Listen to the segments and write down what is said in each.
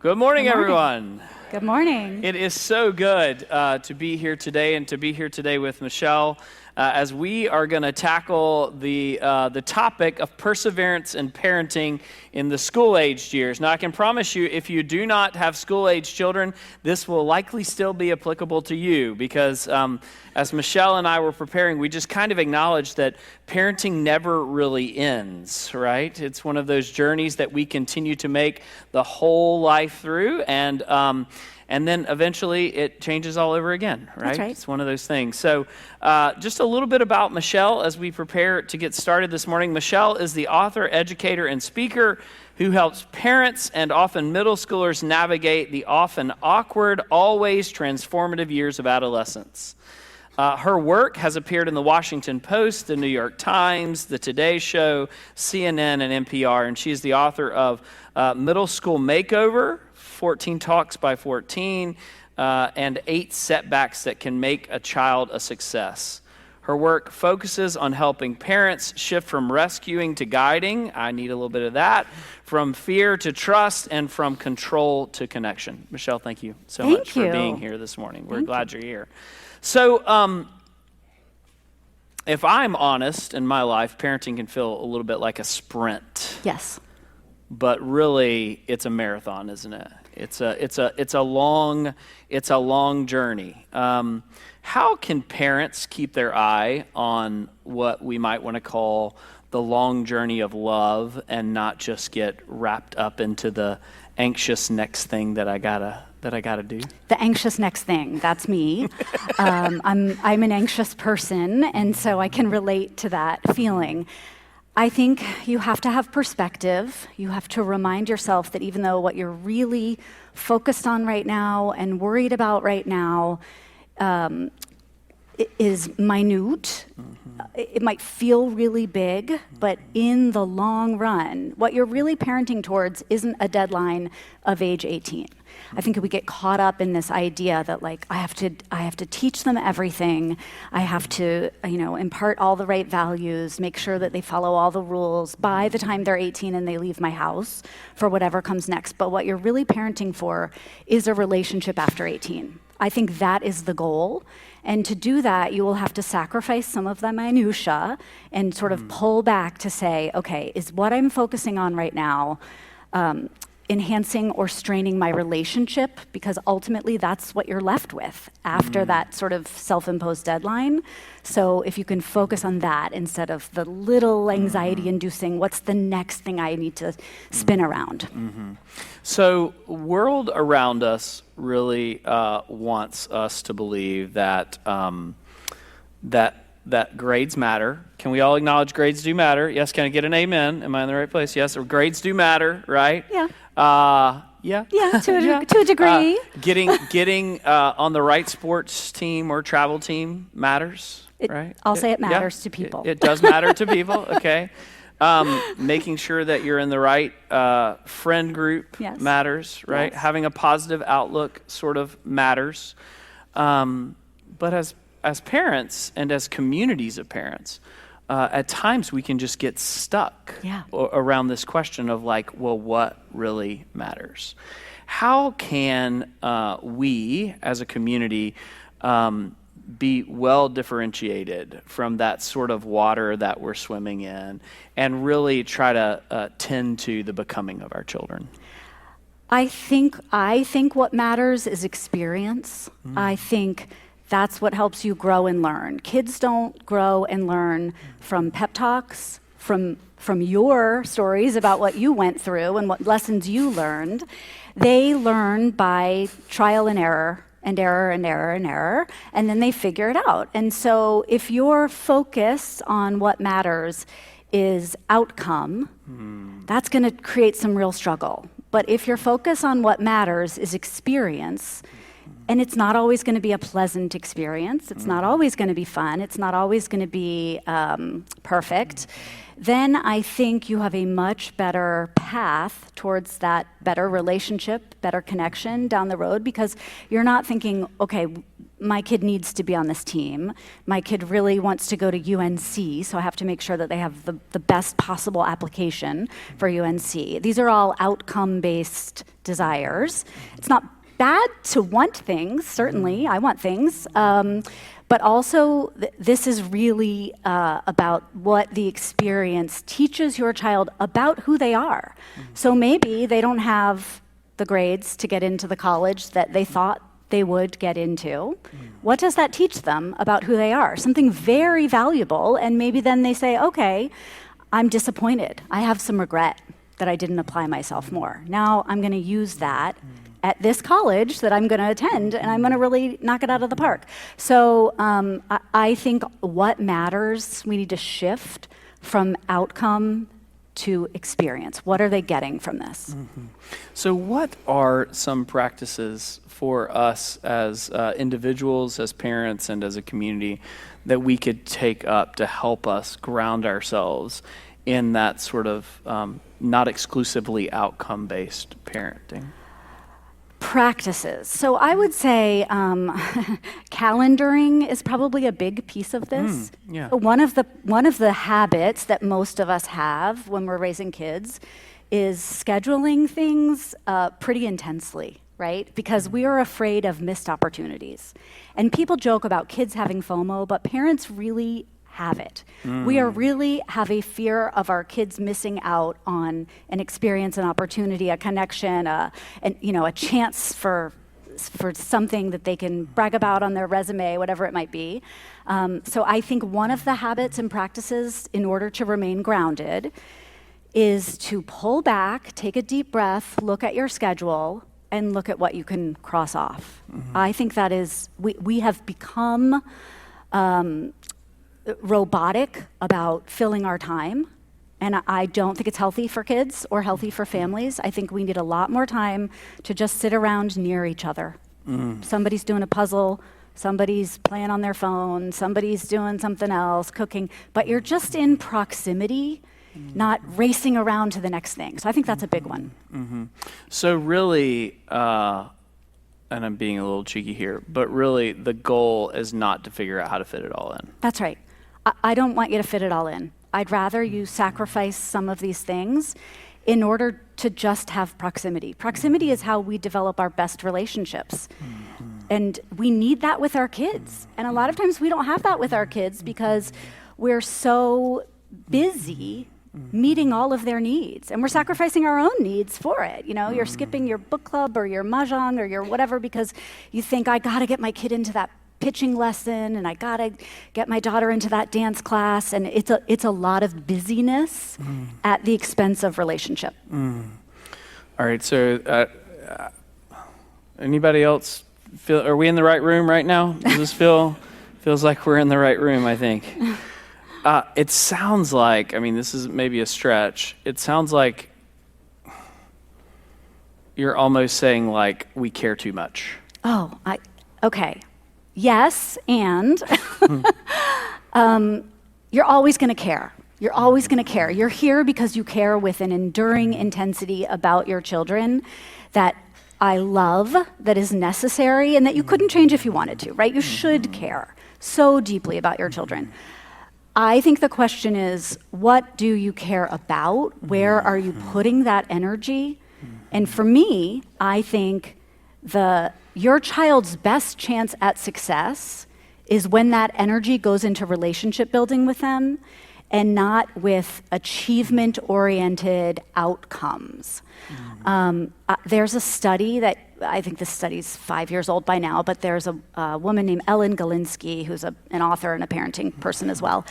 Good morning, everyone. Good morning. It is so good to be here today and to be here today with Michelle as we are going to tackle the topic of perseverance in parenting in the school-aged years. Now, I can promise you, if you do not have school-aged children, this will likely still be applicable to you because as Michelle and I were preparing, we just kind of acknowledged that parenting never really ends, right? It's one of those journeys that we continue to make the whole life through, and then eventually it changes all over again, right? That's right. It's one of those things. So just a little bit about Michelle as we prepare to get started this morning. Michelle is the author, educator, and speaker who helps parents and often middle schoolers navigate the often awkward, always transformative years of adolescence. Her work has appeared in the Washington Post, the New York Times, the Today Show, CNN, and NPR, and she's the author of Middle School Makeover, 14 Talks by 14, and 8 Setbacks that can make a child a success. Her work focuses on helping parents shift from rescuing to guiding. I need a little bit of that. From fear to trust, and from control to connection. Michelle, thank you so much for being here this morning. We're glad you're here. So, if I'm honest, in my life, parenting can feel a little bit like a sprint. Yes. But really, it's a marathon, isn't it? It's a long journey. How can parents keep their eye on what we might want to call the long journey of love and not just get wrapped up into the anxious next thing that I gotta do? The anxious next thing, that's me. I'm an anxious person, and so I can relate to that feeling. I think you have to have perspective. You have to remind yourself that even though what you're really focused on right now and worried about right now is minute, it might feel really big, but in the long run, what you're really parenting towards isn't a deadline of age 18. I think we get caught up in this idea that like I have to teach them everything. I have to, impart all the right values, make sure that they follow all the rules by the time they're 18 and they leave my house for whatever comes next. But what you're really parenting for is a relationship after 18. I think that is the goal. And to do that, you will have to sacrifice some of the minutia and sort of pull back to say, okay, is what I'm focusing on right now enhancing or straining my relationship? Because ultimately that's what you're left with after that sort of self-imposed deadline. So if you can focus on that instead of the little anxiety-inducing, what's the next thing I need to spin around? So world around us really wants us to believe that that grades matter. Can we all acknowledge grades do matter? Yes, can I get an amen? Am I in the right place? Yes, or grades do matter, right? Yeah. Yeah, to a degree. Getting on the right sports team or travel team matters, right? I'll say it matters to people. It does matter to people, okay. Making sure that you're in the right friend group matters, right? Yes. Having a positive outlook sort of matters. But as parents and as communities of parents, at times we can just get stuck around this question of like, well, what really matters? How can we as a community be well differentiated from that sort of water that we're swimming in and really try to tend to the becoming of our children? I think what matters is experience. I think that's what helps you grow and learn. Kids don't grow and learn from pep talks, from your stories about what you went through and what lessons you learned. They learn by trial and error, and error and error and error, and then they figure it out. And so if your focus on what matters is outcome, that's going to create some real struggle. But if your focus on what matters is experience, and it's not always going to be a pleasant experience. It's not always going to be fun. It's not always going to be perfect. Then I think you have a much better path towards that better relationship, better connection down the road, because you're not thinking, okay, my kid needs to be on this team. My kid really wants to go to UNC, so I have to make sure that they have the best possible application for UNC. These are all outcome-based desires. It's not bad to want things, certainly. I want things. But also, this is really about what the experience teaches your child about who they are. So maybe they don't have the grades to get into the college that they thought they would get into. What does that teach them about who they are? Something very valuable, and maybe then they say, okay, I'm disappointed. I have some regret that I didn't apply myself more. Now I'm gonna use that at this college that I'm gonna attend, and I'm gonna really knock it out of the park. So I think what matters, we need to shift from outcome to experience. What are they getting from this? So what are some practices for us as individuals, as parents, and as a community that we could take up to help us ground ourselves in that sort of not exclusively outcome-based parenting? Practices. So I would say calendaring is probably a big piece of this. Yeah. So one of the habits that most of us have when we're raising kids is scheduling things pretty intensely, right? Because we are afraid of missed opportunities. And people joke about kids having FOMO, but parents really have it. We are really have a fear of our kids missing out on an experience, an opportunity, a connection, a chance for something that they can brag about on their resume, whatever it might be. So I think one of the habits and practices in order to remain grounded is to pull back, take a deep breath, look at your schedule, and look at what you can cross off. I think that is, we have become robotic about filling our time, and I don't think it's healthy for kids or healthy for families. I think we need a lot more time to just sit around near each other. Somebody's doing a puzzle, somebody's playing on their phone, somebody's doing something else, cooking, but you're just in proximity, not racing around to the next thing. So I think that's a big one. So really, and I'm being a little cheeky here, but really the goal is not to figure out how to fit it all in. That's right. I don't want you to fit it all in. I'd rather you sacrifice some of these things in order to just have proximity. Proximity is how we develop our best relationships. And we need that with our kids. And a lot of times we don't have that with our kids because we're so busy meeting all of their needs. And we're sacrificing our own needs for it. You know, you're skipping your book club or your mahjong or your whatever because you think, I gotta get my kid into that pitching lesson, and I gotta get my daughter into that dance class, and it's a lot of busyness at the expense of relationship. All right, so anybody else feel, are we in the right room right now? Does this feels like we're in the right room, I think. It sounds like, I mean, this is maybe a stretch, it sounds like you're almost saying like, we care too much. Okay. Yes, and you're always going to care. You're always going to care. You're here because you care with an enduring intensity about your children that I love, that is necessary, and that you couldn't change if you wanted to, right? You should care so deeply about your children. I think the question is, what do you care about? Where are you putting that energy? And for me, I think your child's best chance at success is when that energy goes into relationship building with them and not with achievement-oriented outcomes. There's a study that, I think this study's 5 years old by now, but there's a woman named Ellen Galinsky, who's an author and a parenting person as well.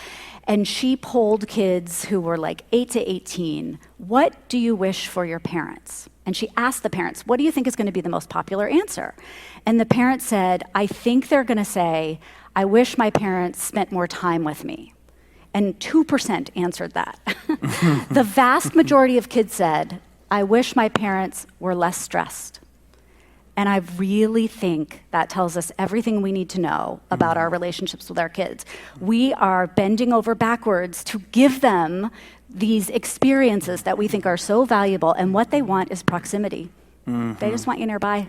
And she polled kids who were like 8 to 18, what do you wish for your parents? And she asked the parents, what do you think is going to be the most popular answer? And the parents said, I think they're going to say, I wish my parents spent more time with me. And 2% answered that. The vast majority of kids said, I wish my parents were less stressed. And I really think that tells us everything we need to know about our relationships with our kids. We are bending over backwards to give them these experiences that we think are so valuable, and what they want is proximity. They just want you nearby.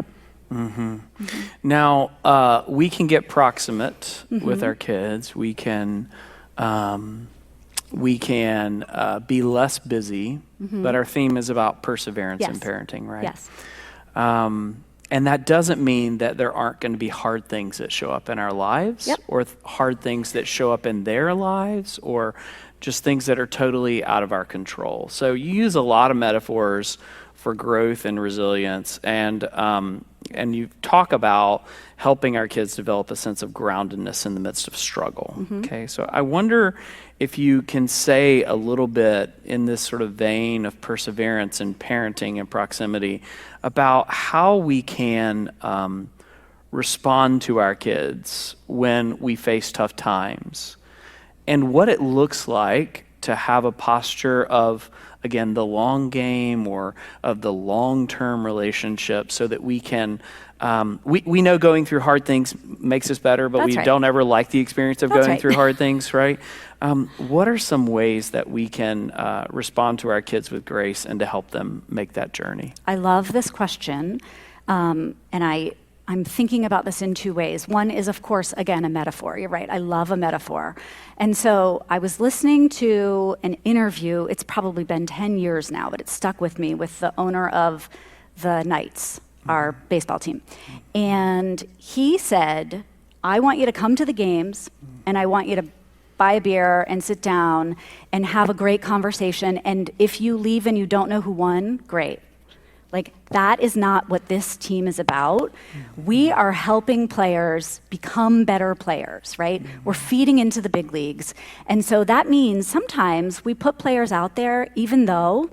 Now, we can get proximate with our kids. We can be less busy, but our theme is about perseverance in parenting, right? Yes. And that doesn't mean that there aren't going to be hard things that show up in our lives, or hard things that show up in their lives, or just things that are totally out of our control. So you use a lot of metaphors for growth and resilience, and you talk about helping our kids develop a sense of groundedness in the midst of struggle. Okay, so I wonder if you can say a little bit in this sort of vein of perseverance and parenting and proximity about how we can respond to our kids when we face tough times, and what it looks like to have a posture of, again, the long game or of the long-term relationship, so that we can, we know going through hard things makes us better, but we don't ever like the experience of going through hard things, right? What are some ways that we can respond to our kids with grace and to help them make that journey? I love this question, and I'm thinking about this in two ways. One is, of course, again, a metaphor. You're right, I love a metaphor. And so I was listening to an interview, it's probably been 10 years now, but it stuck with me, with the owner of the Knights, our baseball team. And he said, I want you to come to the games, and I want you to buy a beer and sit down and have a great conversation. And if you leave and you don't know who won, great. Like, that is not what this team is about. We are helping players become better players, right? We're feeding into the big leagues. And so that means sometimes we put players out there even though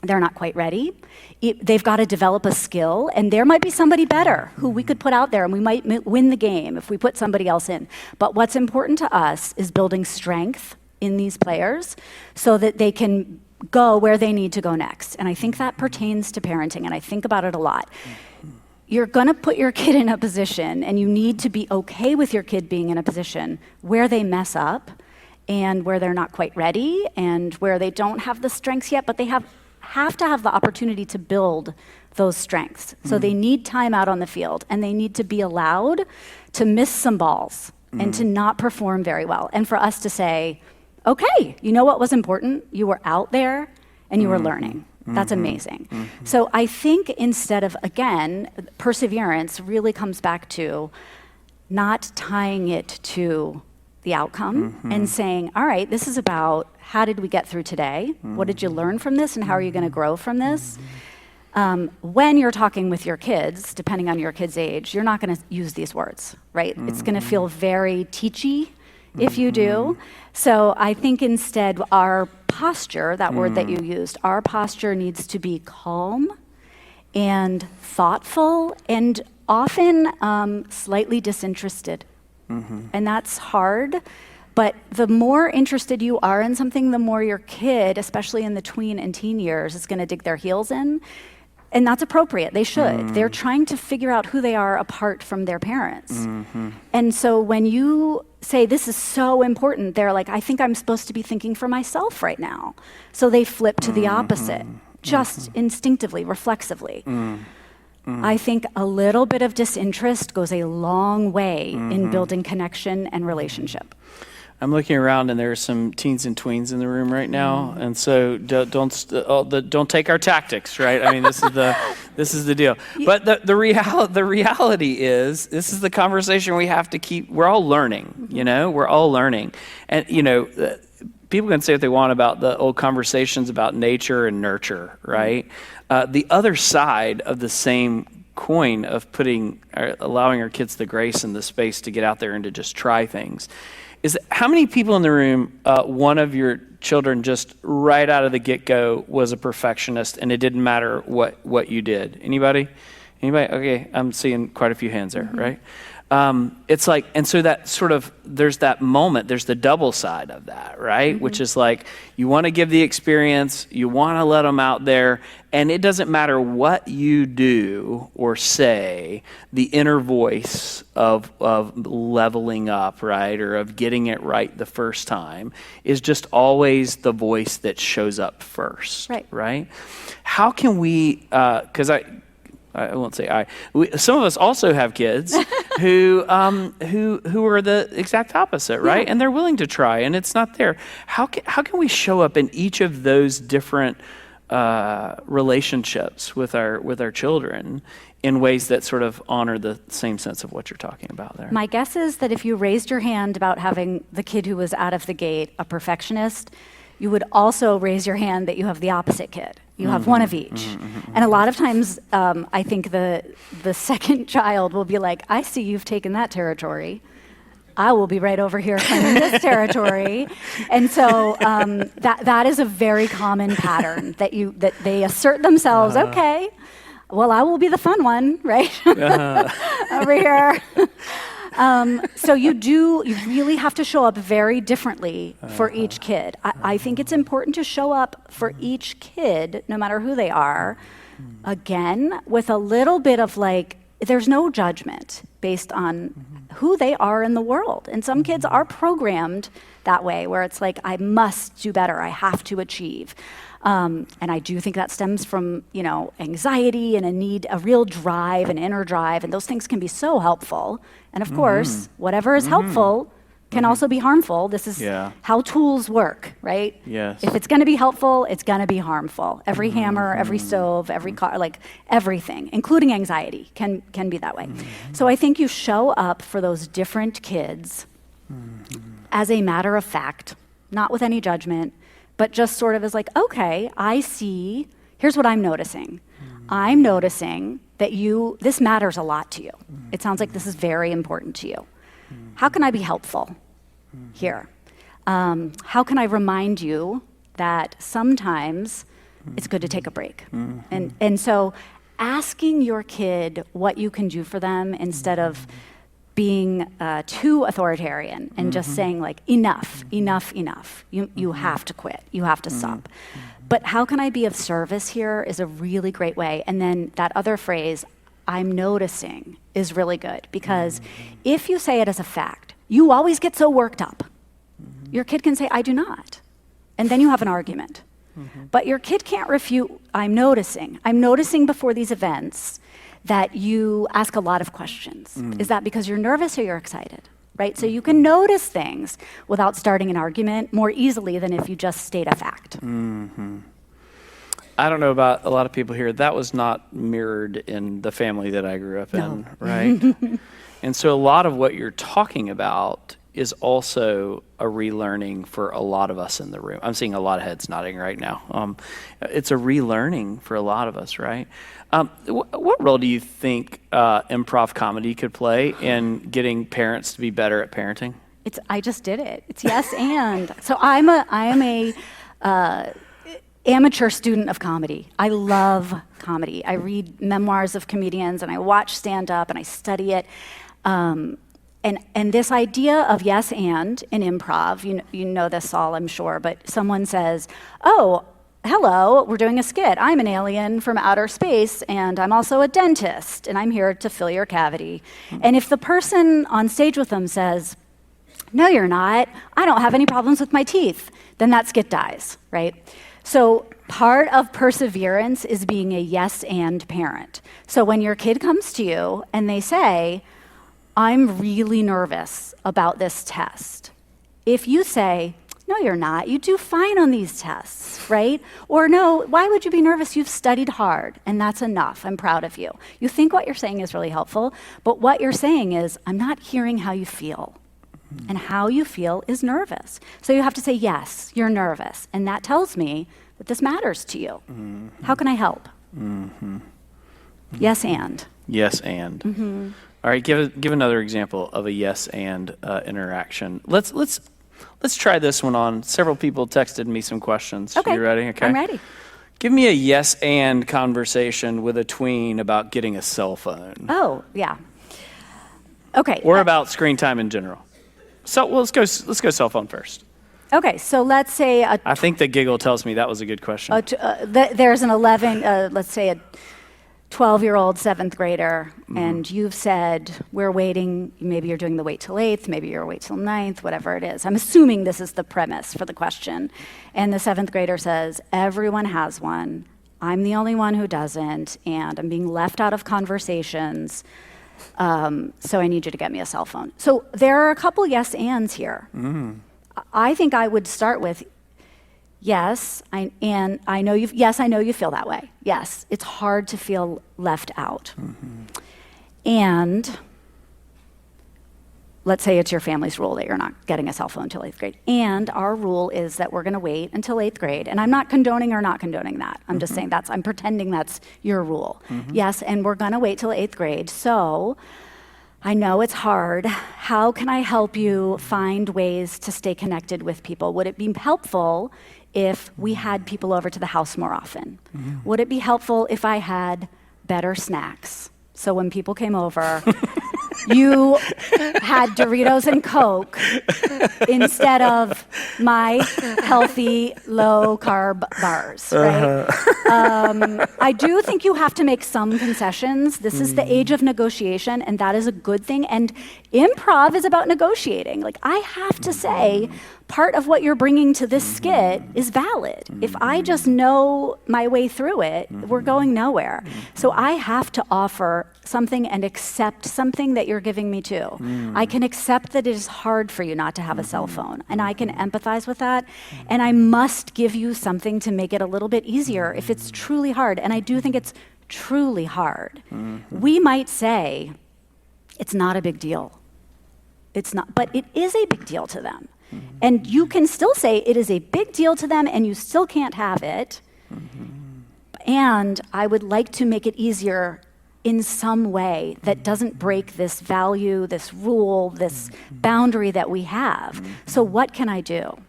they're not quite ready. They've got to develop a skill, and there might be somebody better who we could put out there, and we might win the game if we put somebody else in. But what's important to us is building strength in these players so that they can go where they need to go next. And I think that pertains to parenting, and I think about it a lot. You're gonna put your kid in a position, and you need to be okay with your kid being in a position where they mess up and where they're not quite ready and where they don't have the strengths yet, but they have to have the opportunity to build those strengths. So they need time out on the field, and they need to be allowed to miss some balls and to not perform very well. And for us to say, okay, you know what was important? You were out there and you were learning. That's amazing. So I think instead of, again, perseverance really comes back to not tying it to the outcome and saying, all right, this is about how did we get through today? What did you learn from this, and how are you going to grow from this? When you're talking with your kids, depending on your kid's age, you're not going to use these words, right? It's going to feel very teachy if you do. So I think instead our posture, that word that you used, our posture needs to be calm and thoughtful and often slightly disinterested. And that's hard, but the more interested you are in something, the more your kid, especially in the tween and teen years, is going to dig their heels in. And that's appropriate. They should. They're trying to figure out who they are apart from their parents. And so when you say, this is so important, they're like, I think I'm supposed to be thinking for myself right now. So they flip to the opposite, just instinctively, reflexively. I think a little bit of disinterest goes a long way in building connection and relationship. I'm looking around, and there are some teens and tweens in the room right now, and so don't take our tactics, right? I mean, this is the deal. But the reality is, this is the conversation we have to keep. We're all learning, you know. We're all learning, and people can say what they want about the old conversations about nature and nurture, right? The other side of the same coin of allowing our kids the grace and the space to get out there and to just try things is, how many people in the room, one of your children just right out of the get-go was a perfectionist, and it didn't matter what you did? Anybody? Okay, I'm seeing quite a few hands there, right? It's like, and so that sort of, there's that moment, there's the double side of that, right? Which is like, you want to give the experience, you want to let them out there, and it doesn't matter what you do or say, the inner voice of leveling up, right? Or of getting it right the first time is just always the voice that shows up first, right? How can we, because I won't say I. Some of us also have kids who are the exact opposite, right? Yeah. And they're willing to try, and it's not there. How can we show up in each of those different relationships with our children in ways that sort of honor the same sense of what you're talking about there? My guess is that if you raised your hand about having the kid who was out of the gate a perfectionist, you would also raise your hand that you have the opposite kid. You have one of each. And a lot of times, I think the second child will be like, I see you've taken that territory. I will be right over here claiming this territory. And so that is a very common pattern that they assert themselves, okay, well, I will be the fun one, right? Over here. So you really have to show up very differently for each kid. I think it's important to show up for each kid, no matter who they are, again, with a little bit of like, there's no judgment based on who they are in the world. And some kids are programmed that way, where it's like, I must do better, I have to achieve. And I do think that stems from, anxiety and a real drive, an inner drive, and those things can be so helpful. And of course, whatever is helpful can also be harmful. This is how tools work, right? Yes. If it's going to be helpful, it's going to be harmful. Every hammer, every stove, every car, like everything, including anxiety, can be that way. So I think you show up for those different kids as a matter of fact, not with any judgment, but just sort of as like, okay, I see, here's what I'm noticing. I'm noticing that this matters a lot to you. It sounds like this is very important to you. How can I be helpful here? How can I remind you that sometimes it's good to take a break? And so asking your kid what you can do for them instead of being too authoritarian and just saying like, enough. You have to quit, you have to stop. But how can I be of service here is a really great way. And then that other phrase, I'm noticing, is really good, because if you say it as a fact, you always get so worked up. Your kid can say, I do not. And then you have an argument. But your kid can't refute, I'm noticing. I'm noticing before these events that you ask a lot of questions. Is that because you're nervous or you're excited? Right? So you can notice things without starting an argument more easily than if you just state a fact. I don't know about a lot of people here. That was not mirrored in the family that I grew up in, right? And so a lot of what you're talking about is also a relearning for a lot of us in the room. I'm seeing a lot of heads nodding right now. It's a relearning for a lot of us, right? What role do you think improv comedy could play in getting parents to be better at parenting? I just did it. It's yes and. So I am a amateur student of comedy. I love comedy. I read memoirs of comedians and I watch stand-up and I study it. And this idea of yes and in improv, you know this all, I'm sure, but someone says, oh, hello, we're doing a skit. I'm an alien from outer space, and I'm also a dentist, and I'm here to fill your cavity. And if the person on stage with them says, no, you're not, I don't have any problems with my teeth, then that skit dies, right? So part of perseverance is being a yes and parent. So when your kid comes to you and they say, I'm really nervous about this test, if you say, no, you're not. You do fine on these tests, right? Or no, why would you be nervous? You've studied hard, and that's enough. I'm proud of you. You think what you're saying is really helpful, but what you're saying is, I'm not hearing how you feel. And how you feel is nervous. So you have to say, yes, you're nervous. And that tells me that this matters to you. How can I help? Yes, and. Yes, and. All right, give another example of a yes and interaction. Let's try this one on. Several people texted me some questions. Okay. You ready? Okay. I'm ready. Give me a yes and conversation with a tween about getting a cell phone. Oh, yeah. Okay. Or about screen time in general. So let's go cell phone first. Okay, so let's say I think the giggle tells me that was a good question. there's an 12-year-old 7th grader, and you've said, we're waiting, maybe you're doing the wait till 8th, maybe you're wait till 9th, whatever it is. I'm assuming this is the premise for the question. And the 7th grader says, everyone has one, I'm the only one who doesn't, and I'm being left out of conversations. So I need you to get me a cell phone. So there are a couple yes ands here. I think I would start with yes, I know you feel that way. Yes, it's hard to feel left out. And let's say it's your family's rule that you're not getting a cell phone until 8th grade. And our rule is that we're going to wait until 8th grade. And I'm not condoning or not condoning that. I'm just saying I'm pretending that's your rule. Yes, and we're going to wait till 8th grade. So I know it's hard. How can I help you find ways to stay connected with people? Would it be helpful if we had people over to the house more often? Would it be helpful if I had better snacks? So when people came over, you had Doritos and Coke instead of my healthy, low-carb bars, right? I do think you have to make some concessions. This is the age of negotiation, and that is a good thing. And improv is about negotiating. Like, I have to say, part of what you're bringing to this skit is valid. If I just know my way through it, we're going nowhere. So I have to offer something and accept something that you're giving me too. I can accept that it is hard for you not to have a cell phone, and I can empathize with that, and I must give you something to make it a little bit easier if it's truly hard, and I do think it's truly hard. We might say, it's not a big deal. It's not, but it is a big deal to them. And you can still say it is a big deal to them and you still can't have it. And I would like to make it easier in some way that doesn't break this value, this rule, this boundary that we have. So what can I do?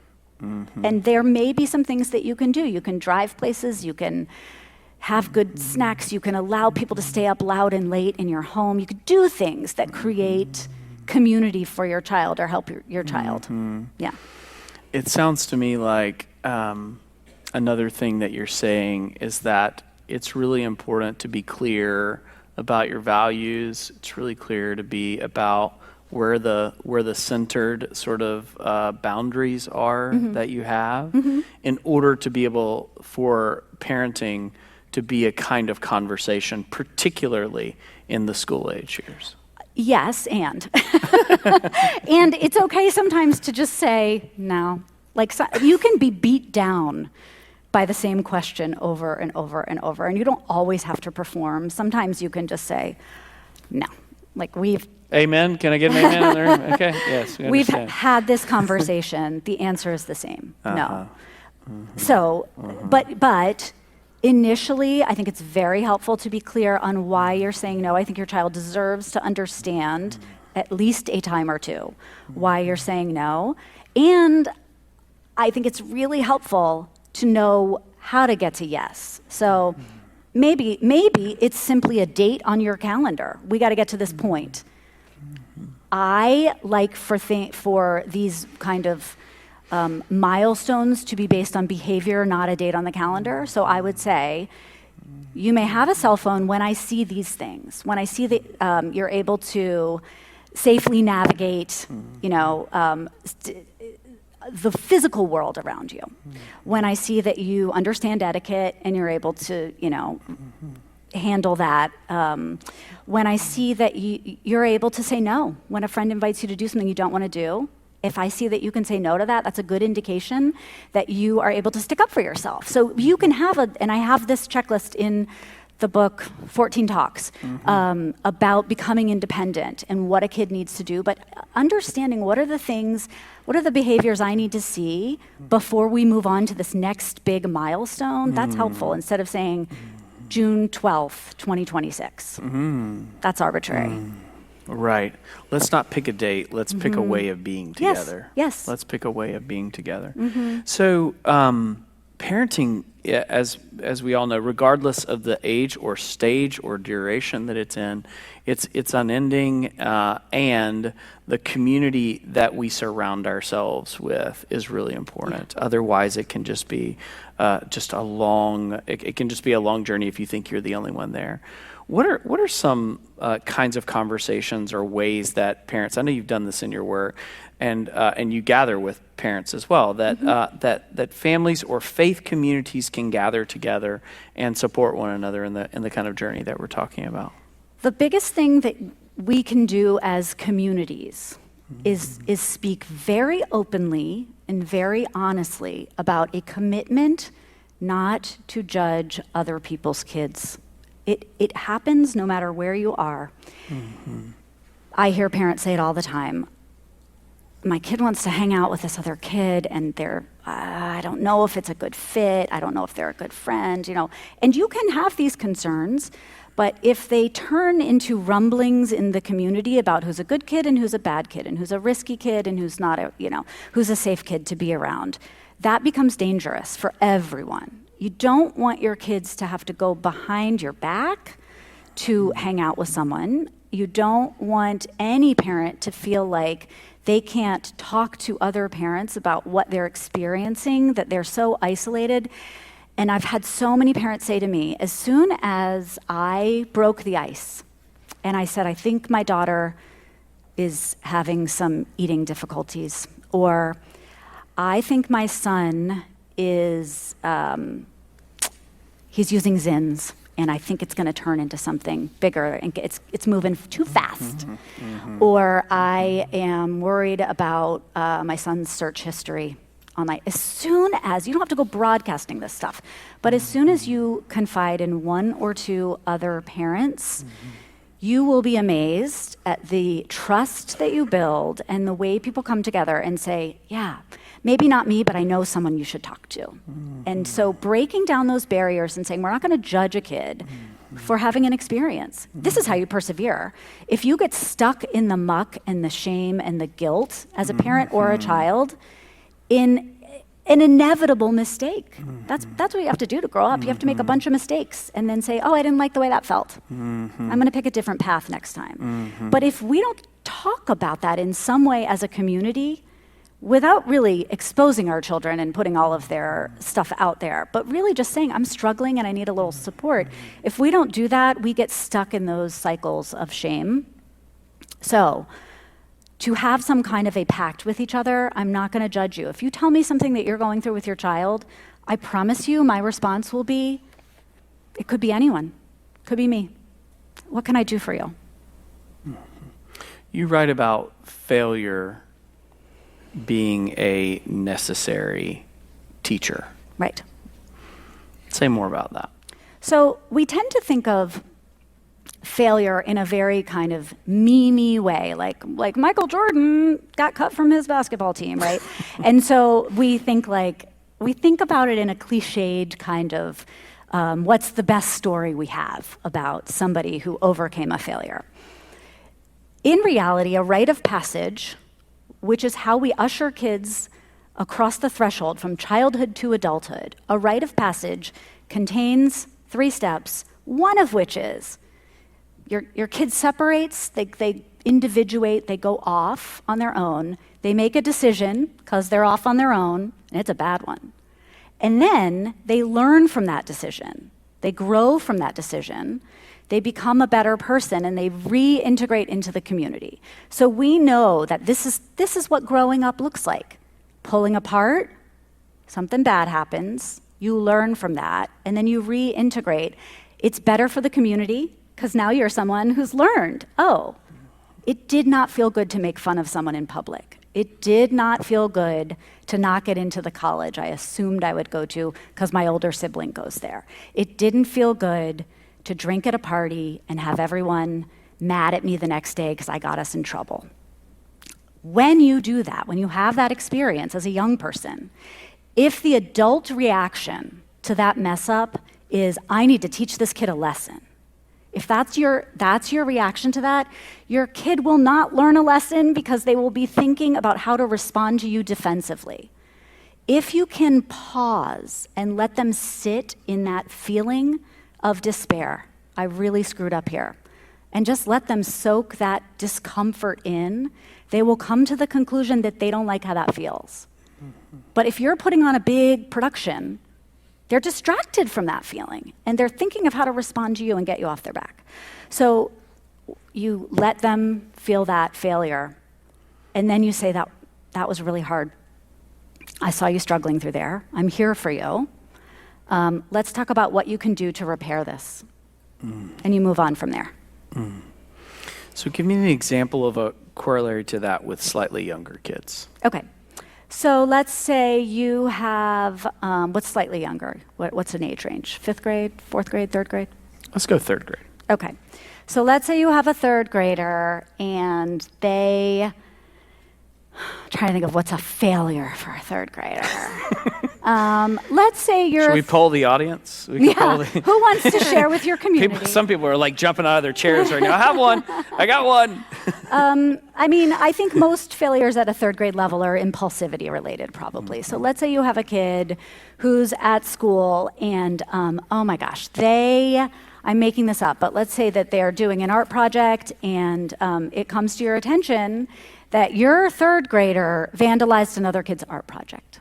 And there may be some things that you can do. You can drive places, you can have good snacks, you can allow people to stay up loud and late in your home. You could do things that create community for your child or help your child. Yeah. It sounds to me like another thing that you're saying is that it's really important to be clear about your values. It's really clear to be about where the centered sort of boundaries are that you have in order to be able for parenting to be a kind of conversation, particularly in the school age years. Yes, and. And it's okay sometimes to just say no. Like, so, you can be beat down by the same question over and over and over, and you don't always have to perform. Sometimes you can just say no. Like, Amen? Can I get an amen in the room? Okay, yes. We've had this conversation. The answer is the same. No. So, but initially, I think it's very helpful to be clear on why you're saying no. I think your child deserves to understand at least a time or two why you're saying no. And I think it's really helpful to know how to get to yes. So maybe it's simply a date on your calendar. We got to get to this point. I like for these kind of milestones to be based on behavior, not a date on the calendar. So I would say, you may have a cell phone when I see these things, when I see that you're able to safely navigate, the physical world around you. When I see that you understand etiquette and you're able to, handle that. When I see that you're able to say no when a friend invites you to do something you don't want to do. If I see that you can say no to that, that's a good indication that you are able to stick up for yourself. So you can have and I have this checklist in the book, 14 Talks, about becoming independent and what a kid needs to do, but understanding what are the behaviors I need to see before we move on to this next big milestone, that's helpful, instead of saying June 12th, 2026. That's arbitrary. Right. Let's not pick a date. Let's pick a way of being together. Yes. Let's pick a way of being together. So parenting, as we all know, regardless of the age or stage or duration that it's in, it's unending, and the community that we surround ourselves with is really important. Otherwise, it can just be it can just be a long journey if you think you're the only one there. What are some kinds of conversations or ways that parents? I know you've done this in your work, and you gather with parents as well. That that families or faith communities can gather together and support one another in the kind of journey that we're talking about. The biggest thing that we can do as communities is speak very openly and very honestly about a commitment not to judge other people's kids. It happens no matter where you are. I hear parents say it all the time. My kid wants to hang out with this other kid, and I don't know if it's a good fit. I don't know if they're a good friend, And you can have these concerns, but if they turn into rumblings in the community about who's a good kid and who's a bad kid, and who's a risky kid and who's not who's a safe kid to be around, that becomes dangerous for everyone. You don't want your kids to have to go behind your back to hang out with someone. You don't want any parent to feel like they can't talk to other parents about what they're experiencing, that they're so isolated. And I've had so many parents say to me, as soon as I broke the ice and I said, I think my daughter is having some eating difficulties, or I think my son is, he's using Zins, and I think it's going to turn into something bigger, and it's moving too fast. Or I am worried about my son's search history online. As soon as, you don't have to go broadcasting this stuff, but as soon as you confide in one or two other parents, you will be amazed at the trust that you build and the way people come together and say, yeah, maybe not me, but I know someone you should talk to. And so breaking down those barriers and saying, we're not going to judge a kid for having an experience. This is how you persevere. If you get stuck in the muck and the shame and the guilt as a parent or a child in an inevitable mistake, that's what you have to do to grow up. You have to make a bunch of mistakes and then say, oh, I didn't like the way that felt. I'm going to pick a different path next time. But if we don't talk about that in some way as a community, without really exposing our children and putting all of their stuff out there, but really just saying, I'm struggling and I need a little support. If we don't do that, we get stuck in those cycles of shame. So, to have some kind of a pact with each other, I'm not going to judge you. If you tell me something that you're going through with your child, I promise you my response will be, it could be anyone. It could be me. What can I do for you? You write about failure being a necessary teacher. Right. Say more about that. So we tend to think of failure in a very kind of meme-y way, like Michael Jordan got cut from his basketball team, right? And so we think about it in a cliched kind of, what's the best story we have about somebody who overcame a failure? In reality, a rite of passage, which is how we usher kids across the threshold from childhood to adulthood, a rite of passage contains 3 steps, one of which is your kid separates, they individuate, they go off on their own, they make a decision because they're off on their own, and it's a bad one. And then they learn from that decision. They grow from that decision. They become a better person, and they reintegrate into the community. So we know that this is what growing up looks like. Pulling apart, something bad happens, you learn from that, and then you reintegrate. It's better for the community, because now you're someone who's learned, oh, it did not feel good to make fun of someone in public. It did not feel good to not get into the college I assumed I would go to because my older sibling goes there. It didn't feel good to drink at a party and have everyone mad at me the next day because I got us in trouble. When you do that, when you have that experience as a young person, if the adult reaction to that mess up is, I need to teach this kid a lesson, if that's your reaction to that, your kid will not learn a lesson because they will be thinking about how to respond to you defensively. If you can pause and let them sit in that feeling of despair, I really screwed up here, and just let them soak that discomfort in, they will come to the conclusion that they don't like how that feels. But if you're putting on a big production They're distracted from that feeling, and they're thinking of how to respond to you and get you off their back. So you let them feel that failure, and then you say that was really hard. I saw you struggling through there. I'm here for you. Let's talk about what you can do to repair this. And you move on from there. So give me an example of a corollary to that with slightly younger kids. Okay. So let's say you have, what's slightly younger? What's an age range? 5th grade, 4th grade, 3rd grade? Let's go 3rd grade. Okay. So let's say you have a 3rd grader and I'm trying to think of what's a failure for a 3rd grader. Let's say you're... Should we poll the audience? We can Who wants to share with your community? Some people are like jumping out of their chairs right now. I have one. I got one. I mean, I think most failures at a 3rd grade level are impulsivity related, probably. So let's say you have a kid who's at school and, oh my gosh, I'm making this up, but let's say that they're doing an art project and it comes to your attention that your 3rd grader vandalized another kid's art project.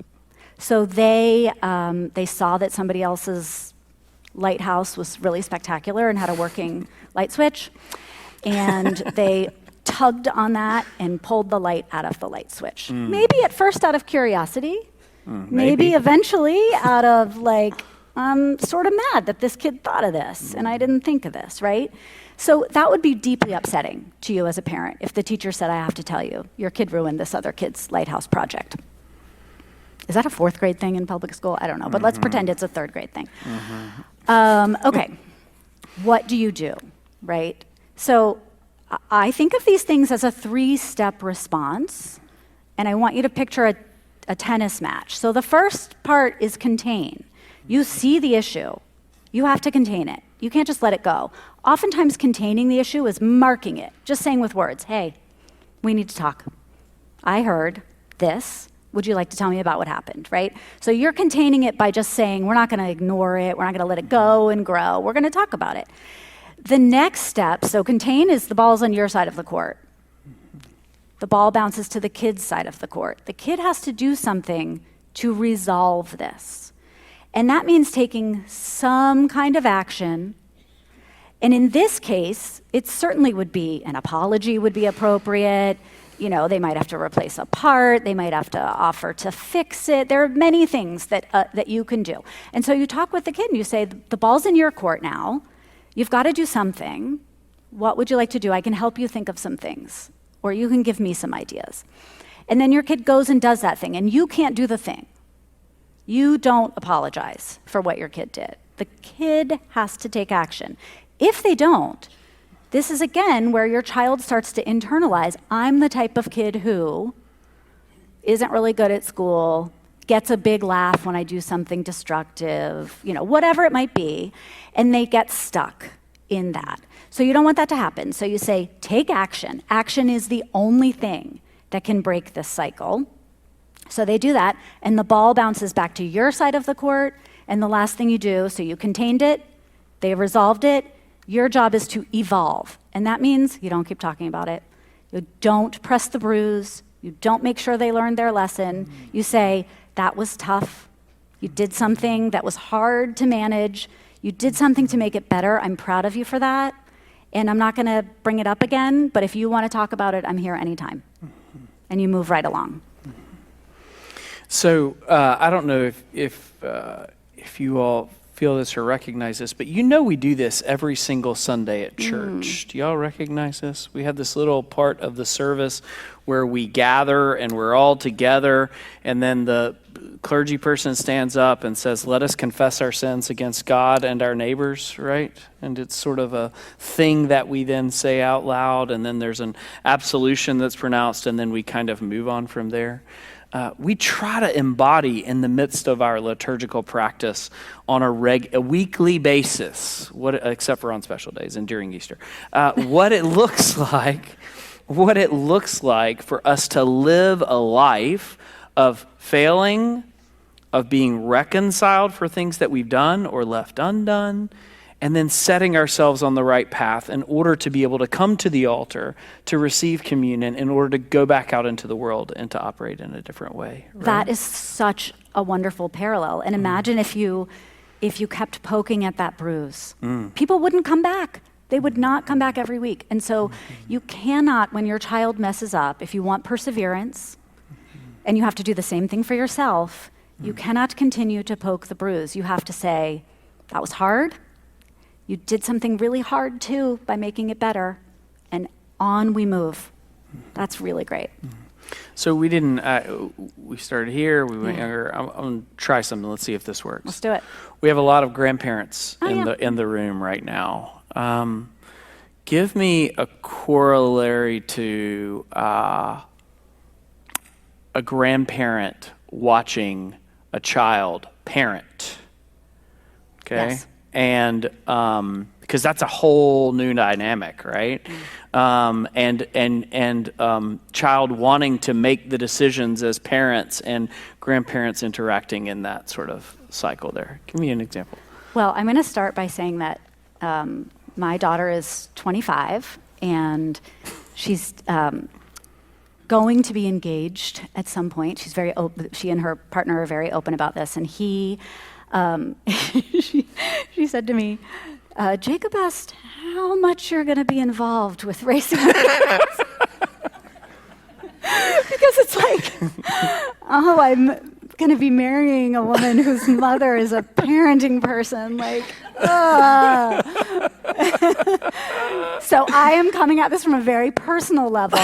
So they saw that somebody else's lighthouse was really spectacular and had a working light switch, and they tugged on that and pulled the light out of the light switch. Maybe at first out of curiosity, maybe eventually out of like, I'm sort of mad that this kid thought of this and I didn't think of this, right? So that would be deeply upsetting to you as a parent if the teacher said, I have to tell you, your kid ruined this other kid's lighthouse project. Is that a 4th grade thing in public school? I don't know, but let's pretend it's a 3rd grade thing. Okay, what do you do, right? So I think of these things as a 3-step response, and I want you to picture a tennis match. So the first part is contain. You see the issue. You have to contain it. You can't just let it go. Oftentimes containing the issue is marking it, just saying with words, hey, we need to talk. I heard this. Would you like to tell me about what happened, right? So you're containing it by just saying, we're not going to ignore it. We're not going to let it go and grow. We're going to talk about it. The next step, so contain is the ball's on your side of the court. The ball bounces to the kid's side of the court. The kid has to do something to resolve this. And that means taking some kind of action. And in this case, it certainly would be an apology would be appropriate. You know, they might have to replace a part. They might have to offer to fix it. There are many things that you can do. And so you talk with the kid and you say, the ball's in your court now. You've got to do something. What would you like to do? I can help you think of some things, or you can give me some ideas. And then your kid goes and does that thing, and you can't do the thing. You don't apologize for what your kid did. The kid has to take action. If they don't, this is again where your child starts to internalize, I'm the type of kid who isn't really good at school, gets a big laugh when I do something destructive, you know, whatever it might be, and they get stuck in that. So you don't want that to happen. So you say, take action. Action is the only thing that can break this cycle. So they do that, and the ball bounces back to your side of the court, and the last thing you do, so you contained it, they resolved it, your job is to evolve. And that means you don't keep talking about it. You don't press the bruise. You don't make sure they learned their lesson. You say, that was tough. You did something that was hard to manage. You did something to make it better. I'm proud of you for that. And I'm not going to bring it up again, but if you want to talk about it, I'm here anytime. And you move right along. So I don't know if you all feel this or recognize this, but you know we do this every single Sunday at church. Do y'all recognize this? We have this little part of the service where we gather and we're all together, and then the clergy person stands up and says, let us confess our sins against God and our neighbors, right? And it's sort of a thing that we then say out loud, and then there's an absolution that's pronounced, and then we kind of move on from there. We try to embody in the midst of our liturgical practice on a weekly basis, except for on special days and during Easter, what it looks like for us to live a life of failing, of being reconciled for things that we've done or left undone, and then setting ourselves on the right path in order to be able to come to the altar to receive communion, in order to go back out into the world and to operate in a different way. Right? That is such a wonderful parallel. And imagine if you if you kept poking at that bruise. People wouldn't come back. They would not come back every week. And so you cannot, when your child messes up, if you want perseverance, and you have to do the same thing for yourself, you cannot continue to poke the bruise. You have to say, that was hard. You did something really hard too by making it better. And on we move. That's really great. So we didn't, we started here, we went younger. I'm going to try something. Let's see if this works. Let's do it. We have a lot of grandparents Oh, in the room right now. Give me a corollary to a grandparent watching a child parent. Okay? Yes. And because that's a whole new dynamic, right? And child wanting to make the decisions as parents and grandparents interacting in that sort of cycle there. Give me an example. Well, I'm going to start by saying that my daughter is 25, and she's going to be engaged at some point. She's very open. She and her partner are very open about this, and he. She said to me, Jacob asked how much you're going to be involved with racing. Because it's like, oh, I'm going to be marrying a woman whose mother is a parenting person. Like, So I am coming at this from a very personal level.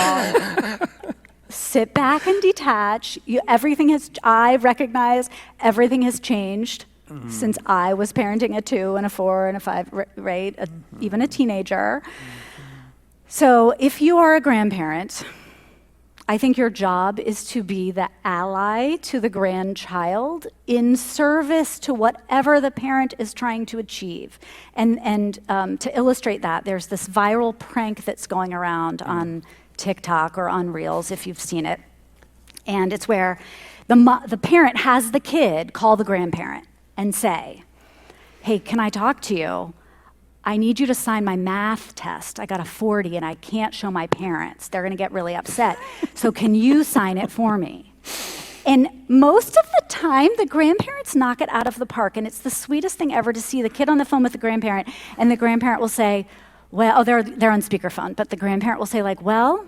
Sit back and detach. I recognize everything has changed since I was parenting a 2 and a 4 and a 5, right? Even a teenager. So if you are a grandparent, I think your job is to be the ally to the grandchild in service to whatever the parent is trying to achieve. And to illustrate that, there's this viral prank that's going around on TikTok or on Reels, if you've seen it. And it's where the parent has the kid call the grandparent and say, hey, can I talk to you? I need you to sign my math test. I got a 40 and I can't show my parents. They're gonna get really upset. So can you sign it for me? And most of the time, the grandparents knock it out of the park, and it's the sweetest thing ever to see the kid on the phone with the grandparent, and the grandparent will say, well, they're on speakerphone, but the grandparent will say like, well,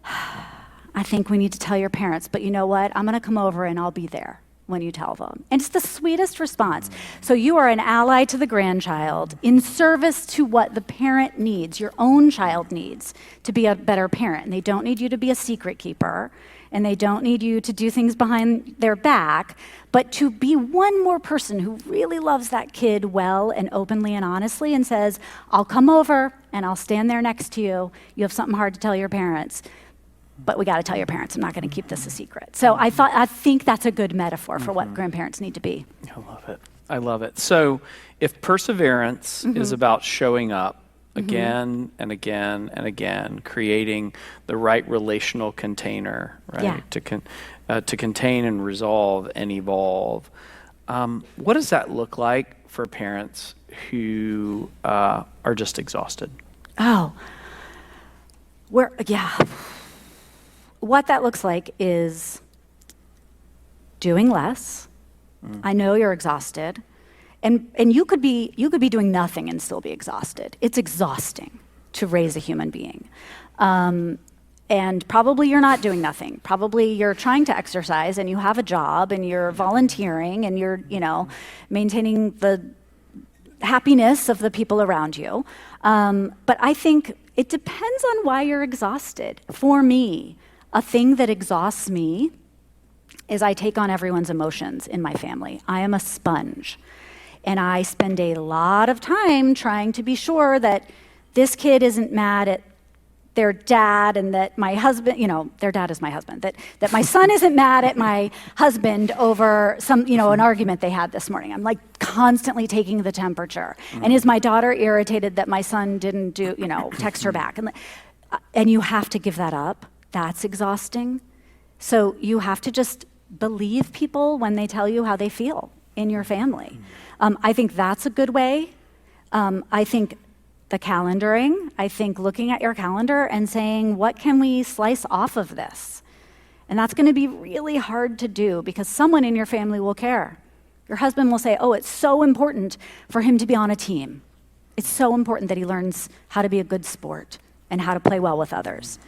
I think we need to tell your parents, but you know what? I'm gonna come over and I'll be there when you tell them. And it's the sweetest response. So you are an ally to the grandchild in service to what the parent needs, your own child needs to be a better parent. And they don't need you to be a secret keeper, and they don't need you to do things behind their back, but to be one more person who really loves that kid well and openly and honestly and says, I'll come over and I'll stand there next to you. You have something hard to tell your parents, but we got to tell your parents. I'm not going to keep this a secret. So I think that's a good metaphor for what grandparents need to be. I love it. I love it. So if perseverance is about showing up again and again and again, creating the right relational container, right, to contain and resolve and evolve, what does that look like for parents who are just exhausted? What that looks like is doing less. I know you're exhausted. And you could be doing nothing and still be exhausted. It's exhausting to raise a human being. And probably you're not doing nothing. Probably you're trying to exercise and you have a job and you're volunteering and you're, maintaining the happiness of the people around you. But I think it depends on why you're exhausted. For me, a thing that exhausts me is I take on everyone's emotions in my family. I am a sponge. And I spend a lot of time trying to be sure that this kid isn't mad at their dad and that my husband, their dad is my husband, that my son isn't mad at my husband over some, an argument they had this morning. I'm like constantly taking the temperature. And is my daughter irritated that my son didn't text her back? And you have to give that up. That's exhausting. So you have to just believe people when they tell you how they feel in your family. I think that's a good way. I think the calendaring, I think looking at your calendar and saying, what can we slice off of this? And that's going to be really hard to do because someone in your family will care. Your husband will say, oh, it's so important for him to be on a team. It's so important that he learns how to be a good sport and how to play well with others.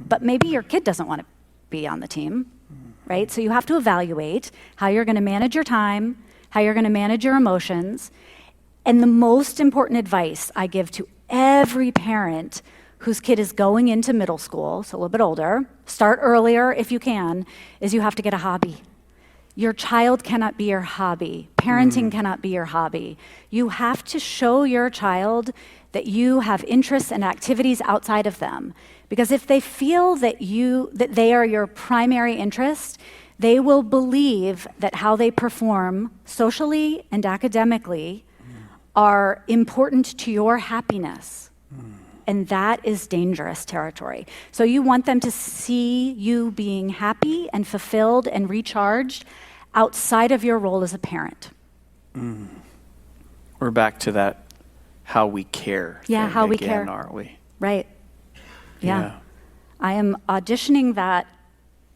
But maybe your kid doesn't want to be on the team, right? So you have to evaluate how you're going to manage your time, how you're going to manage your emotions. And the most important advice I give to every parent whose kid is going into middle school, so a little bit older, start earlier if you can, is you have to get a hobby. Your child cannot be your hobby. Parenting cannot be your hobby. You have to show your child that you have interests and activities outside of them. Because if they feel that they are your primary interest, they will believe that how they perform socially and academically are important to your happiness. And that is dangerous territory. So you want them to see you being happy and fulfilled and recharged outside of your role as a parent. We're back to that how we care. Yeah, how we care. Aren't we? Right. Yeah. I am auditioning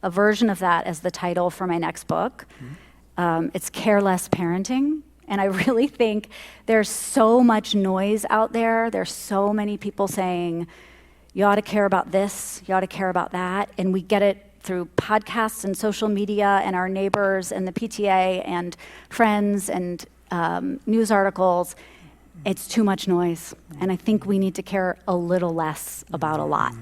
a version of that as the title for my next book. It's Careless Parenting. And I really think there's so much noise out there. There's so many people saying, you ought to care about this, you ought to care about that. And we get it through podcasts and social media and our neighbors and the PTA and friends and news articles. It's too much noise. And I think we need to care a little less about a lot.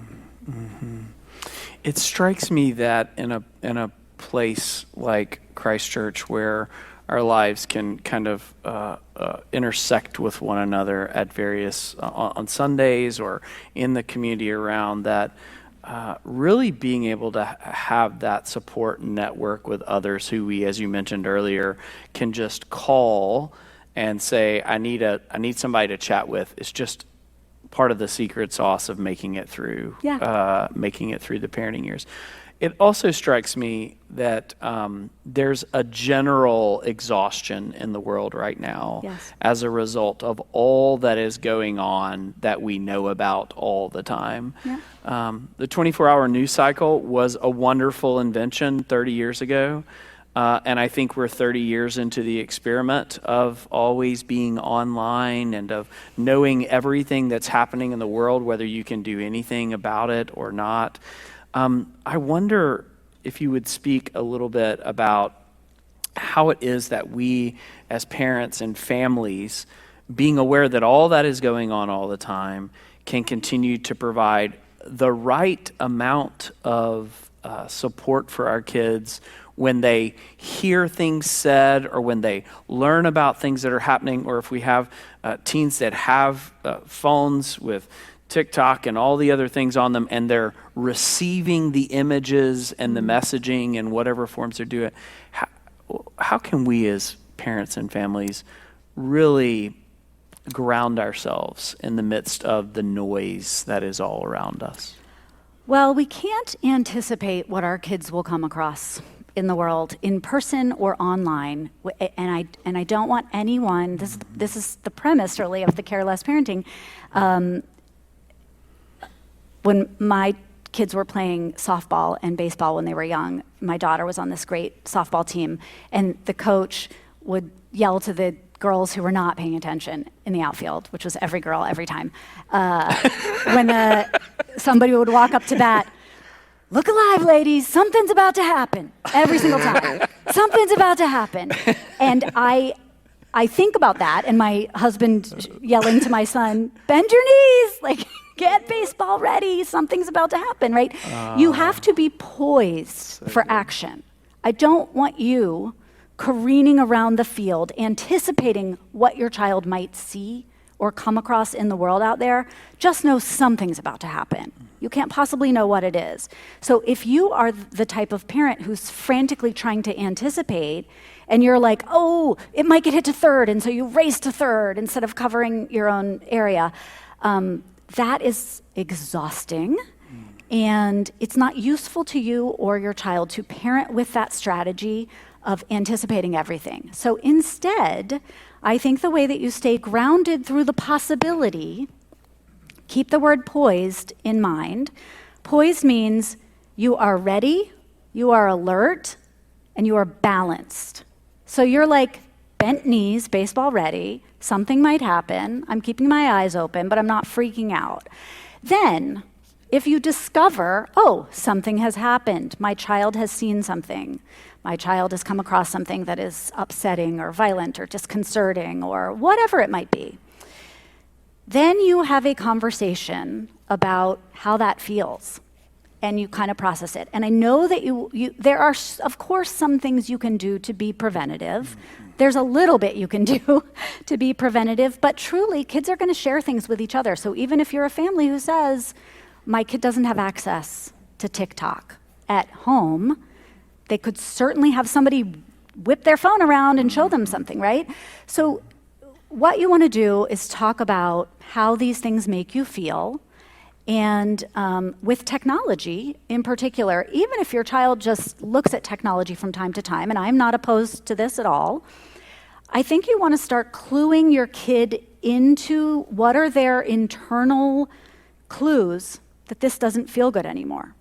It strikes me that in a place like Christchurch where our lives can kind of intersect with one another at various, on Sundays or in the community around that, really being able to have that support network with others who we, as you mentioned earlier, can just call and say, I need somebody to chat with. It's just part of the secret sauce of making it through the parenting years. It also strikes me that there's a general exhaustion in the world right now as a result of all that is going on that we know about all the time. The 24-hour news cycle was a wonderful invention 30 years ago. And I think we're 30 years into the experiment of always being online and of knowing everything that's happening in the world, whether you can do anything about it or not. I wonder if you would speak a little bit about how it is that we as parents and families, being aware that all that is going on all the time, can continue to provide the right amount of support for our kids when they hear things said or when they learn about things that are happening, or if we have teens that have phones with TikTok and all the other things on them, and they're receiving the images and the messaging in whatever forms they're doing. How can we as parents and families really ground ourselves in the midst of the noise that is all around us? Well, we can't anticipate what our kids will come across in the world, in person or online. And I don't want anyone, this is the premise really of the Careless Parenting. When my kids were playing softball and baseball when they were young, my daughter was on this great softball team, and the coach would yell to the girls who were not paying attention in the outfield, which was every girl every time. When somebody would walk up to bat, look alive, ladies, something's about to happen. Every single time. Something's about to happen. And I think about that, and my husband yelling to my son, bend your knees, like, get baseball ready, something's about to happen, right? You have to be poised for action. I don't want you careening around the field, anticipating what your child might see or come across in the world out there. Just know something's about to happen. You can't possibly know what it is. So if you are the type of parent who's frantically trying to anticipate, and you're like, oh, it might get hit to third, and so you race to third instead of covering your own area, that is exhausting, and it's not useful to you or your child to parent with that strategy of anticipating everything. So instead, I think the way that you stay grounded through the possibility, keep the word poised in mind. Poised means you are ready, you are alert, and you are balanced. So you're like bent knees, baseball ready, something might happen, I'm keeping my eyes open, but I'm not freaking out. Then, if you discover, oh, something has happened, my child has seen something, my child has come across something that is upsetting or violent or disconcerting or whatever it might be, then you have a conversation about how that feels. And you kind of process it. And I know that there are, of course, some things you can do to be preventative. There's a little bit you can do to be preventative, but truly, kids are going to share things with each other. So even if you're a family who says, my kid doesn't have access to TikTok at home, they could certainly have somebody whip their phone around and show them something, right? So what you want to do is talk about how these things make you feel. And with technology in particular, even if your child just looks at technology from time to time, and I'm not opposed to this at all, I think you want to start cluing your kid into what are their internal clues that this doesn't feel good anymore.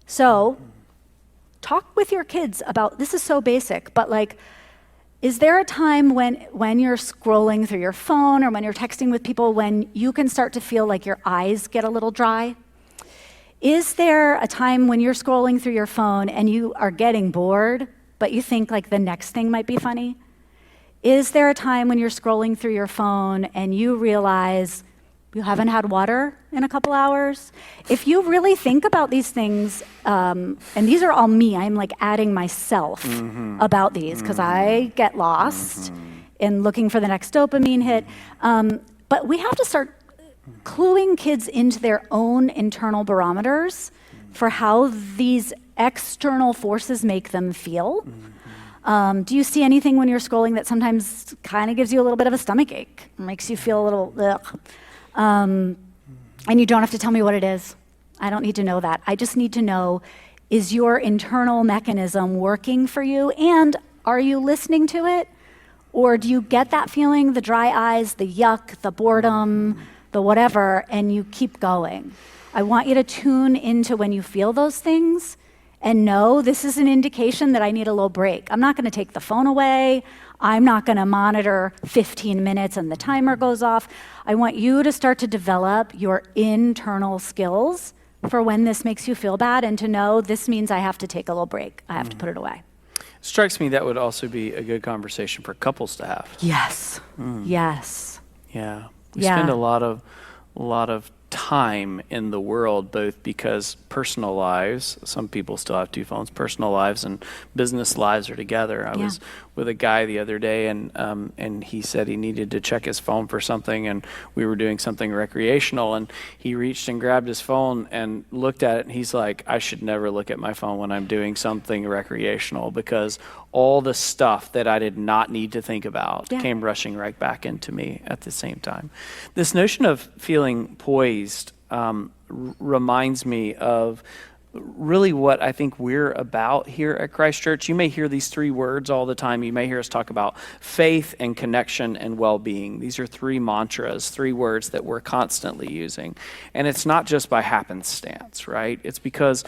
So talk with your kids about, this is so basic, but like, is there a time when you're scrolling through your phone or when you're texting with people when you can start to feel like your eyes get a little dry? Is there a time when you're scrolling through your phone and you are getting bored, but you think like the next thing might be funny? Is there a time when you're scrolling through your phone and you realize you haven't had water in a couple hours? If you really think about these things, and these are all me, I'm like adding myself about these because I get lost in looking for the next dopamine hit. But we have to start cluing kids into their own internal barometers for how these external forces make them feel. Do you see anything when you're scrolling that sometimes kind of gives you a little bit of a stomach ache, makes you feel a little ugh? And you don't have to tell me what it is. I don't need to know that. I just need to know, is your internal mechanism working for you? And are you listening to it? Or do you get that feeling, the dry eyes, the yuck, the boredom, the whatever, and you keep going? I want you to tune into when you feel those things and know this is an indication that I need a little break. I'm not going to take the phone away. I'm not going to monitor 15 minutes and the timer goes off. I want you to start to develop your internal skills for when this makes you feel bad and to know this means I have to take a little break. I have to put it away. Strikes me that would also be a good conversation for couples to have. Yes. Yes. Yeah. We spend a lot of time in the world, both because personal lives, some people still have two phones, personal lives and business lives are together. I was with a guy the other day and he said he needed to check his phone for something and we were doing something recreational and he reached and grabbed his phone and looked at it and he's like, I should never look at my phone when I'm doing something recreational because all the stuff that I did not need to think about came rushing right back into me at the same time. This notion of feeling poised reminds me of really what I think we're about here at Christ Church. You may hear these three words all the time. You may hear us talk about faith and connection and well-being. These are three mantras, three words that we're constantly using. And it's not just by happenstance, right? It's because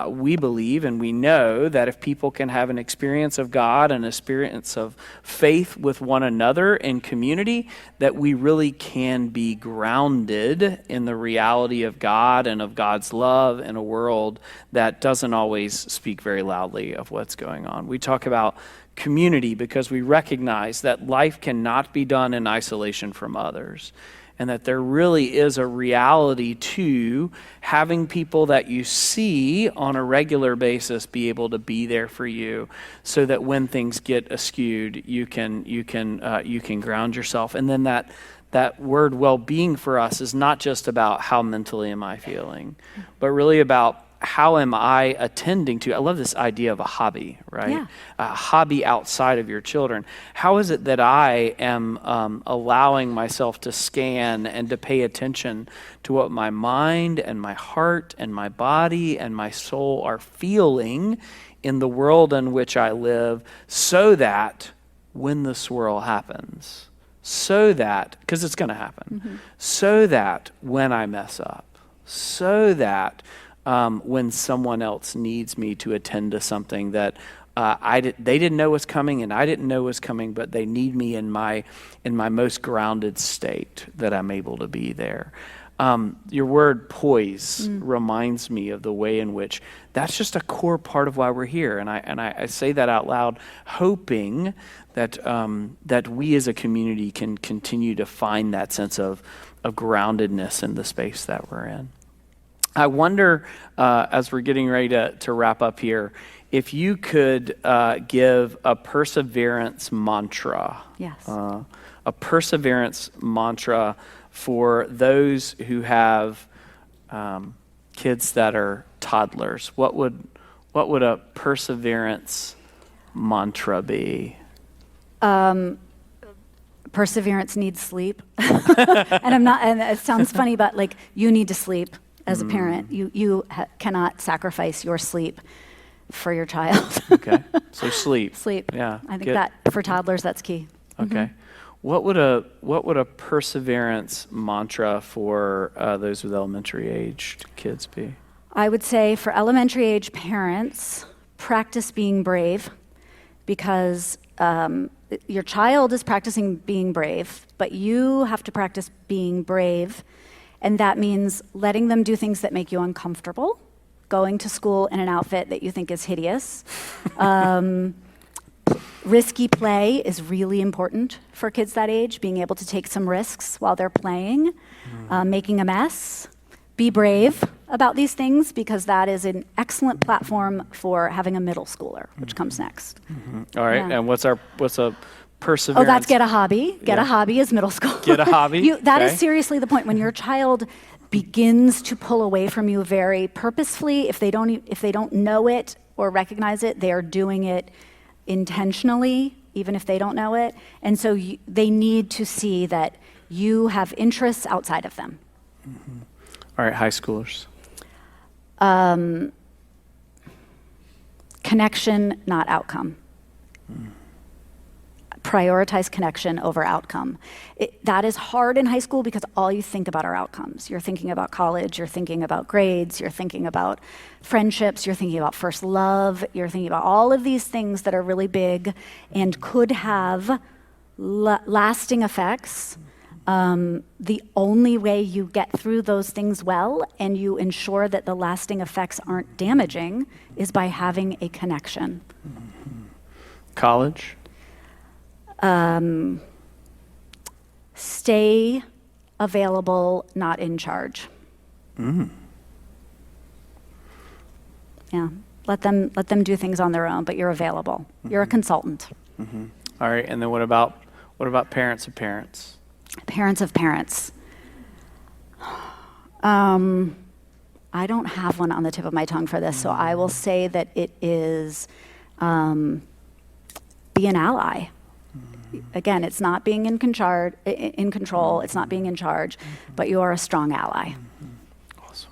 we believe and we know that if people can have an experience of God and an experience of faith with one another in community, that we really can be grounded in the reality of God and of God's love in a world that doesn't always speak very loudly of what's going on. We talk about community because we recognize that life cannot be done in isolation from others. And that there really is a reality to having people that you see on a regular basis be able to be there for you, so that when things get askewed, you can ground yourself. And then that word well-being for us is not just about how mentally am I feeling, but really about how am I attending to, I love this idea of a hobby, right? Yeah. A hobby outside of your children. How is it that I am allowing myself to scan and to pay attention to what my mind and my heart and my body and my soul are feeling in the world in which I live, so that when the swirl happens, so that, because it's going to happen, so that when I mess up, so that when someone else needs me to attend to something, that they didn't know what's coming, and I didn't know what's coming, but they need me in my most grounded state, that I'm able to be there. Your word poise reminds me of the way in which that's just a core part of why we're here. And I say that out loud, hoping that we as a community can continue to find that sense of groundedness in the space that we're in. I wonder, as we're getting ready to wrap up here, if you could give a perseverance mantra. Yes. A perseverance mantra for those who have kids that are toddlers. What would a perseverance mantra be? Perseverance needs sleep. And it sounds funny, but like, you need to sleep as a parent. You cannot sacrifice your sleep for your child. Okay. So sleep. Sleep. Yeah. I think that for toddlers, that's key. Okay. What would a perseverance mantra for those with elementary aged kids be? I would say for elementary age parents, practice being brave, because your child is practicing being brave, but you have to practice being brave. And that means letting them do things that make you uncomfortable, going to school in an outfit that you think is hideous. Risky play is really important for kids that age, being able to take some risks while they're playing, making a mess. Be brave about these things, because that is an excellent platform for having a middle schooler, which comes next. All right. Yeah. And what's a perseverance? Oh, that's get a hobby. Get a hobby is middle school. Get a hobby? That is Okay. seriously the point. When your child begins to pull away from you very purposefully, if they don't know it or recognize it, they are doing it intentionally, even if they don't know it. And so they need to see that you have interests outside of them. All right, high schoolers. Connection, not outcome. Prioritize connection over outcome. That is hard in high school, because all you think about are outcomes. You're thinking about college, you're thinking about grades, you're thinking about friendships, you're thinking about first love, you're thinking about all of these things that are really big and could have lasting effects. The only way you get through those things well, and you ensure that the lasting effects aren't damaging, is by having a connection. College. Stay available, not in charge. Yeah, let them do things on their own, but you're available. You're a consultant. All right, and then what about parents of parents? Parents of parents. I don't have one on the tip of my tongue for this, so I will say that it is be an ally. Again, it's not being in control, it's not being in charge, but you are a strong ally. Awesome.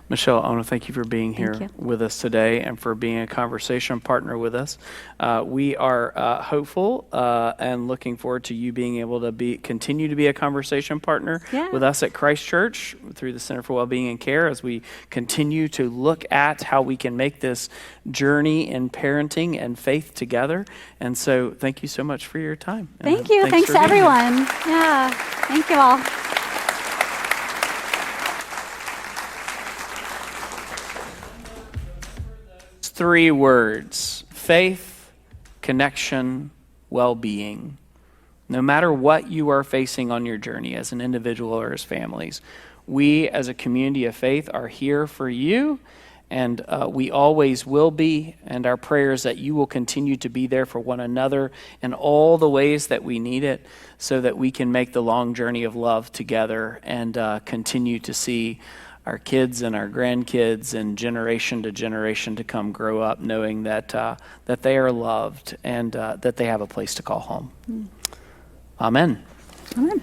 Michelle, I want to thank you for being here with us today and for being a conversation partner with us. We are hopeful and looking forward to you being able to continue to be a conversation partner with us at Christ Church through the Center for Wellbeing and Care, as we continue to look at how we can make this journey in parenting and faith together. And so thank you so much for your time. Thank you. Thanks to everyone. Yeah. Thank you all. Three words: faith, connection, well-being. No matter what you are facing on your journey as an individual or as families, we as a community of faith are here for you, and we always will be. And our prayer is that you will continue to be there for one another in all the ways that we need it, so that we can make the long journey of love together and continue to see our kids and our grandkids and generation to generation to come grow up knowing that that they are loved and that they have a place to call home. Amen. Amen.